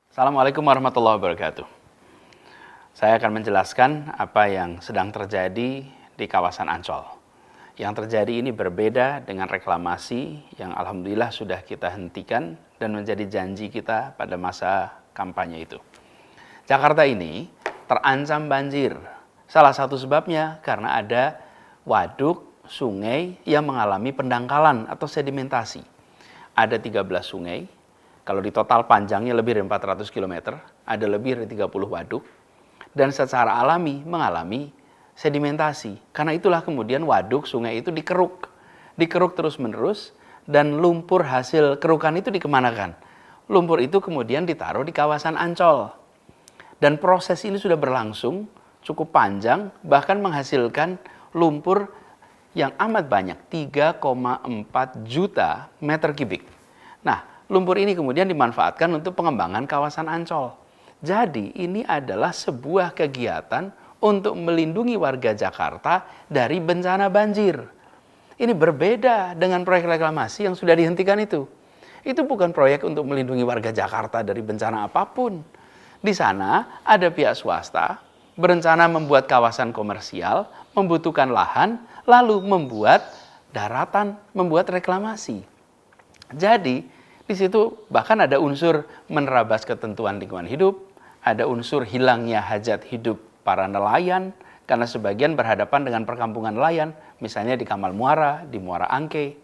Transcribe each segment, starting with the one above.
Assalamualaikum warahmatullahi wabarakatuh. Saya akan menjelaskan apa yang sedang terjadi di kawasan Ancol. Yang terjadi ini berbeda dengan reklamasi yang alhamdulillah sudah kita hentikan dan menjadi janji kita pada masa kampanye itu. Jakarta ini terancam banjir. Salah satu sebabnya karena ada waduk, sungai yang mengalami pendangkalan atau sedimentasi. Ada 13 sungai. Kalau di total panjangnya lebih dari 400 km, ada lebih dari 30 waduk, dan secara alami mengalami sedimentasi. Karena itulah kemudian waduk, sungai itu dikeruk terus-menerus, dan lumpur hasil kerukan itu dikemanakan? Lumpur itu kemudian ditaruh di kawasan Ancol. Dan proses ini sudah berlangsung cukup panjang, bahkan menghasilkan lumpur yang amat banyak, 3,4 juta meter kubik. Nah, lumpur ini kemudian dimanfaatkan untuk pengembangan kawasan Ancol. Jadi ini adalah sebuah kegiatan untuk melindungi warga Jakarta dari bencana banjir. Ini berbeda dengan proyek reklamasi yang sudah dihentikan itu. Itu bukan proyek untuk melindungi warga Jakarta dari bencana apapun. Di sana ada pihak swasta berencana membuat kawasan komersial, membutuhkan lahan, lalu membuat daratan, membuat reklamasi. Jadi di situ bahkan ada unsur menerabas ketentuan lingkungan hidup, ada unsur hilangnya hajat hidup para nelayan, karena sebagian berhadapan dengan perkampungan nelayan, misalnya di Kamal Muara, di Muara Angke.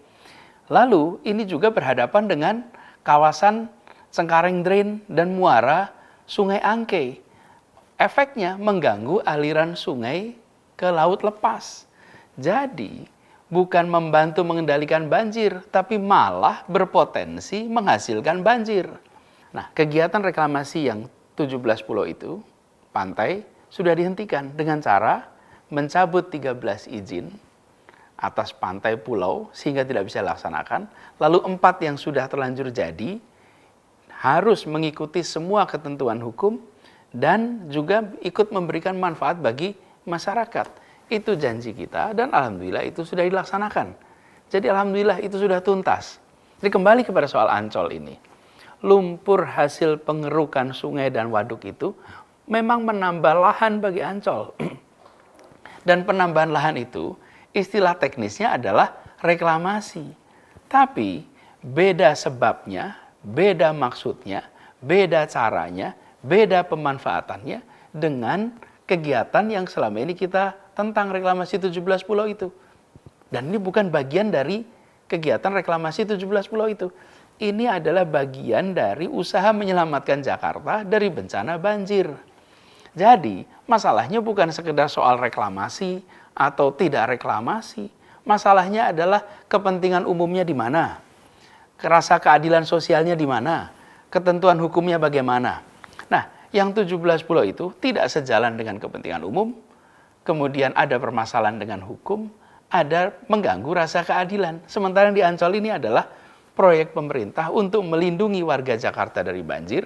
Lalu ini juga berhadapan dengan kawasan Cengkareng Drain dan muara Sungai Angke. Efeknya mengganggu aliran sungai ke laut lepas. Jadi bukan membantu mengendalikan banjir, tapi malah berpotensi menghasilkan banjir. Nah, kegiatan reklamasi yang 17 pulau itu, pantai, sudah dihentikan dengan cara mencabut 13 izin atas pantai pulau sehingga tidak bisa dilaksanakan. Lalu 4 yang sudah terlanjur jadi harus mengikuti semua ketentuan hukum dan juga ikut memberikan manfaat bagi masyarakat. Itu janji kita dan alhamdulillah itu sudah dilaksanakan. Jadi alhamdulillah itu sudah tuntas. Jadi kembali kepada soal Ancol ini. Lumpur hasil pengerukan sungai dan waduk itu memang menambah lahan bagi Ancol. Dan penambahan lahan itu istilah teknisnya adalah reklamasi. Tapi beda sebabnya, beda maksudnya, beda caranya, beda pemanfaatannya dengan kegiatan yang selama ini kita tentang reklamasi 17 pulau itu. Dan ini bukan bagian dari kegiatan reklamasi 17 pulau itu. Ini adalah bagian dari usaha menyelamatkan Jakarta dari bencana banjir. Jadi, masalahnya bukan sekedar soal reklamasi atau tidak reklamasi. Masalahnya adalah kepentingan umumnya di mana? Rasa keadilan sosialnya di mana? Ketentuan hukumnya bagaimana? Nah, yang 17 pulau itu tidak sejalan dengan kepentingan umum, kemudian ada permasalahan dengan hukum, ada mengganggu rasa keadilan. Sementara yang di Ancol ini adalah proyek pemerintah untuk melindungi warga Jakarta dari banjir,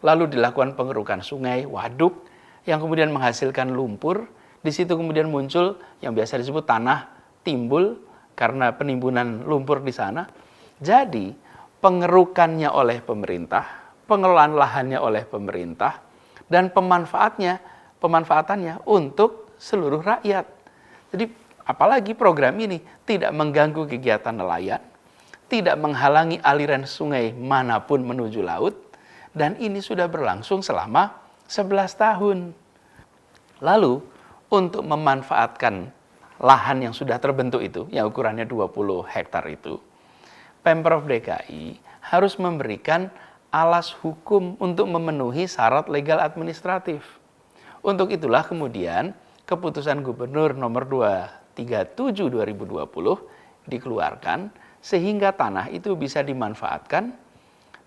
lalu dilakukan pengerukan sungai, waduk, yang kemudian menghasilkan lumpur. Di situ kemudian muncul yang biasa disebut tanah timbul karena penimbunan lumpur di sana. Jadi pengerukannya oleh pemerintah, pengelolaan lahannya oleh pemerintah, dan pemanfaatannya untuk seluruh rakyat. Jadi apalagi program ini tidak mengganggu kegiatan nelayan, tidak menghalangi aliran sungai manapun menuju laut, dan ini sudah berlangsung selama 11 tahun. Lalu untuk memanfaatkan lahan yang sudah terbentuk itu, yang ukurannya 20 hektar itu, Pemprov DKI harus memberikan alas hukum untuk memenuhi syarat legal administratif. Untuk itulah kemudian Keputusan Gubernur nomor 237 2020 dikeluarkan sehingga tanah itu bisa dimanfaatkan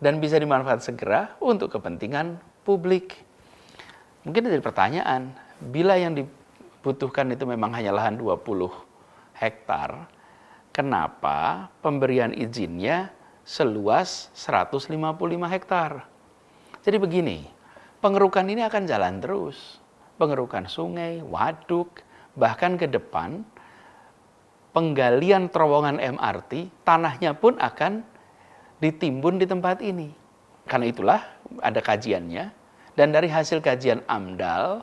dan bisa dimanfaatkan segera untuk kepentingan publik. Mungkin jadi pertanyaan, bila yang dibutuhkan itu memang hanya lahan 20 hektar, kenapa pemberian izinnya seluas 155 hektar? Jadi begini, pengerukan ini akan jalan terus. Pengerukan sungai, waduk, bahkan ke depan penggalian terowongan MRT, tanahnya pun akan ditimbun di tempat ini. Karena itulah ada kajiannya, dan dari hasil kajian AMDAL,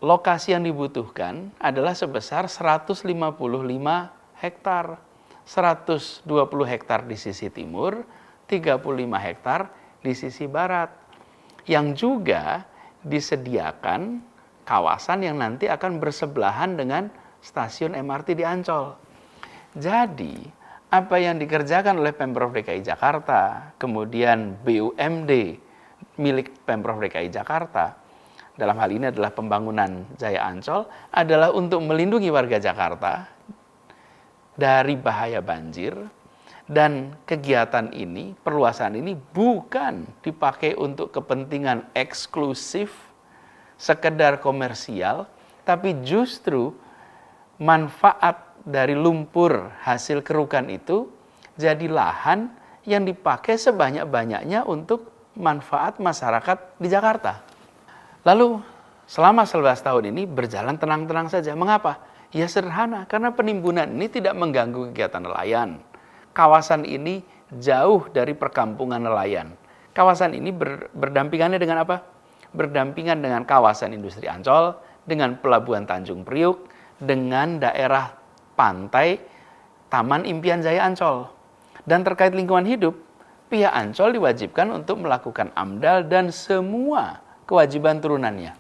lokasi yang dibutuhkan adalah sebesar 155 hektar. 120 hektar di sisi timur, 35 hektar di sisi barat. Yang juga disediakan kawasan yang nanti akan bersebelahan dengan stasiun MRT di Ancol. Jadi, apa yang dikerjakan oleh Pemprov DKI Jakarta, kemudian BUMD milik Pemprov DKI Jakarta, dalam hal ini adalah pembangunan Jaya Ancol, adalah untuk melindungi warga Jakarta dari bahaya banjir. Dan kegiatan ini, perluasan ini bukan dipakai untuk kepentingan eksklusif, sekedar komersial, tapi justru manfaat dari lumpur hasil kerukan itu jadi lahan yang dipakai sebanyak-banyaknya untuk manfaat masyarakat di Jakarta. Lalu selama 11 tahun ini berjalan tenang-tenang saja. Mengapa? Ya sederhana, karena penimbunan ini tidak mengganggu kegiatan nelayan. Kawasan ini jauh dari perkampungan nelayan. Kawasan ini berdampingannya dengan apa? Berdampingan dengan kawasan industri Ancol, dengan pelabuhan Tanjung Priuk, dengan daerah pantai Taman Impian Jaya Ancol. Dan terkait lingkungan hidup, pihak Ancol diwajibkan untuk melakukan AMDAL dan semua kewajiban turunannya.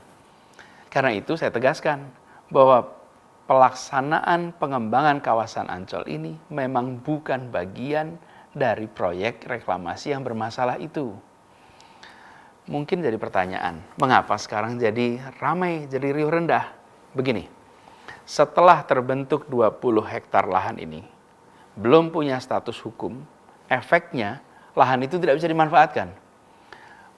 Karena itu saya tegaskan bahwa pelaksanaan pengembangan kawasan Ancol ini memang bukan bagian dari proyek reklamasi yang bermasalah itu. Mungkin jadi pertanyaan, mengapa sekarang jadi ramai, jadi riuh rendah? Begini, setelah terbentuk 20 hektar lahan ini, belum punya status hukum, efeknya lahan itu tidak bisa dimanfaatkan.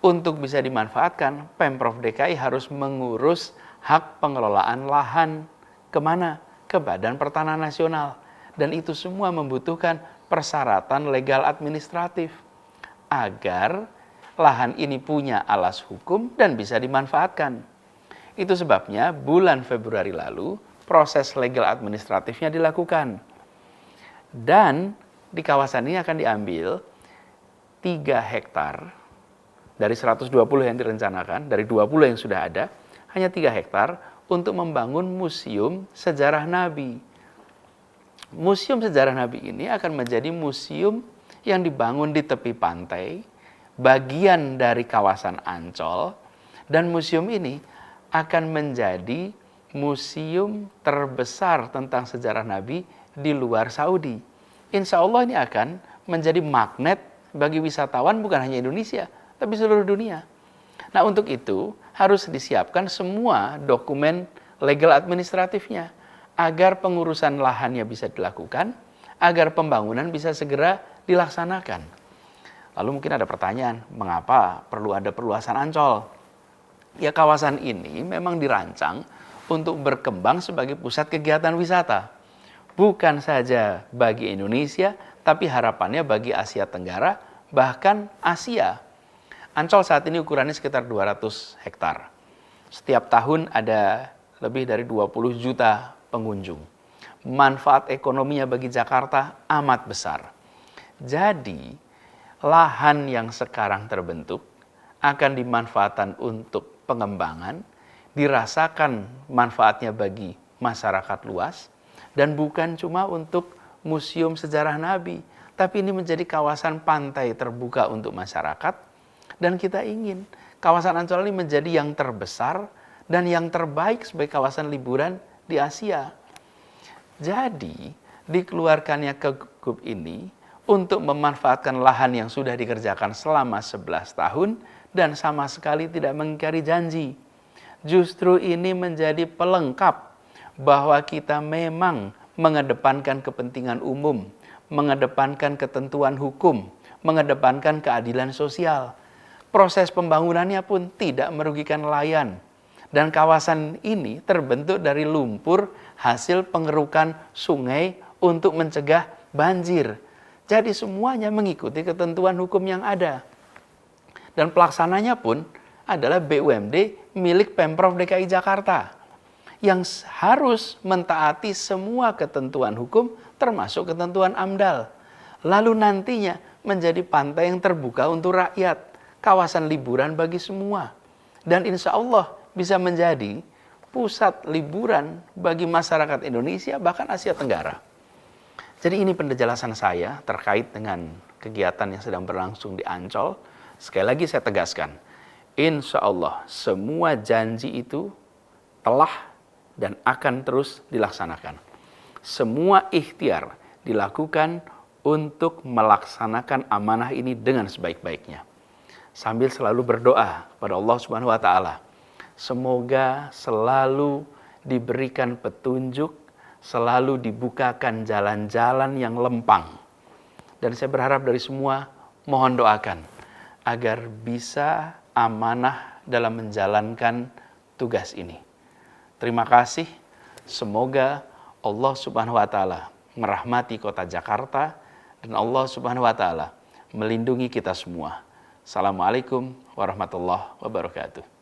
Untuk bisa dimanfaatkan, Pemprov DKI harus mengurus hak pengelolaan lahan. Kemana? Ke Badan Pertanahan Nasional. Dan itu semua membutuhkan persyaratan legal administratif agar lahan ini punya alas hukum dan bisa dimanfaatkan. Itu sebabnya bulan Februari lalu proses legal administratifnya dilakukan. Dan di kawasan ini akan diambil 3 hektar dari 120 yang direncanakan, dari 20 yang sudah ada, hanya 3 hektar untuk membangun museum sejarah Nabi. Museum sejarah Nabi ini akan menjadi museum yang dibangun di tepi pantai, bagian dari kawasan Ancol, dan museum ini akan menjadi museum terbesar tentang sejarah Nabi di luar Saudi. Insya Allah ini akan menjadi magnet bagi wisatawan bukan hanya Indonesia, tapi seluruh dunia. Nah, untuk itu harus disiapkan semua dokumen legal administratifnya agar pengurusan lahannya bisa dilakukan, agar pembangunan bisa segera dilaksanakan. Lalu mungkin ada pertanyaan, mengapa perlu ada perluasan Ancol? Ya, kawasan ini memang dirancang untuk berkembang sebagai pusat kegiatan wisata. Bukan saja bagi Indonesia, tapi harapannya bagi Asia Tenggara, bahkan Asia. Ancol saat ini ukurannya sekitar 200 hektar. Setiap tahun ada lebih dari 20 juta pengunjung. Manfaat ekonominya bagi Jakarta amat besar. Jadi, lahan yang sekarang terbentuk akan dimanfaatkan untuk pengembangan, dirasakan manfaatnya bagi masyarakat luas, dan bukan cuma untuk museum sejarah Nabi, tapi ini menjadi kawasan pantai terbuka untuk masyarakat, dan kita ingin kawasan Ancol ini menjadi yang terbesar dan yang terbaik sebagai kawasan liburan di Asia. Jadi, dikeluarkannya Kegub ini untuk memanfaatkan lahan yang sudah dikerjakan selama 11 tahun dan sama sekali tidak mengingkari janji. Justru ini menjadi pelengkap bahwa kita memang mengedepankan kepentingan umum, mengedepankan ketentuan hukum, mengedepankan keadilan sosial. Proses pembangunannya pun tidak merugikan nelayan. Dan kawasan ini terbentuk dari lumpur hasil pengerukan sungai untuk mencegah banjir. Jadi semuanya mengikuti ketentuan hukum yang ada. Dan pelaksananya pun adalah BUMD milik Pemprov DKI Jakarta yang harus mentaati semua ketentuan hukum termasuk ketentuan AMDAL. Lalu nantinya menjadi pantai yang terbuka untuk rakyat, kawasan liburan bagi semua. Dan insya Allah bisa menjadi pusat liburan bagi masyarakat Indonesia, bahkan Asia Tenggara. Jadi ini penjelasan saya terkait dengan kegiatan yang sedang berlangsung di Ancol. Sekali lagi saya tegaskan, insya Allah semua janji itu telah dan akan terus dilaksanakan. Semua ikhtiar dilakukan untuk melaksanakan amanah ini dengan sebaik-baiknya. Sambil selalu berdoa kepada Allah Subhanahu wa taala, semoga selalu diberikan petunjuk, selalu dibukakan jalan-jalan yang lempang. Dan saya berharap dari semua, mohon doakan agar bisa amanah dalam menjalankan tugas ini. Terima kasih. Semoga Allah Subhanahu wa taala merahmati kota Jakarta dan Allah Subhanahu wa taala melindungi kita semua. Assalamualaikum warahmatullahi wabarakatuh.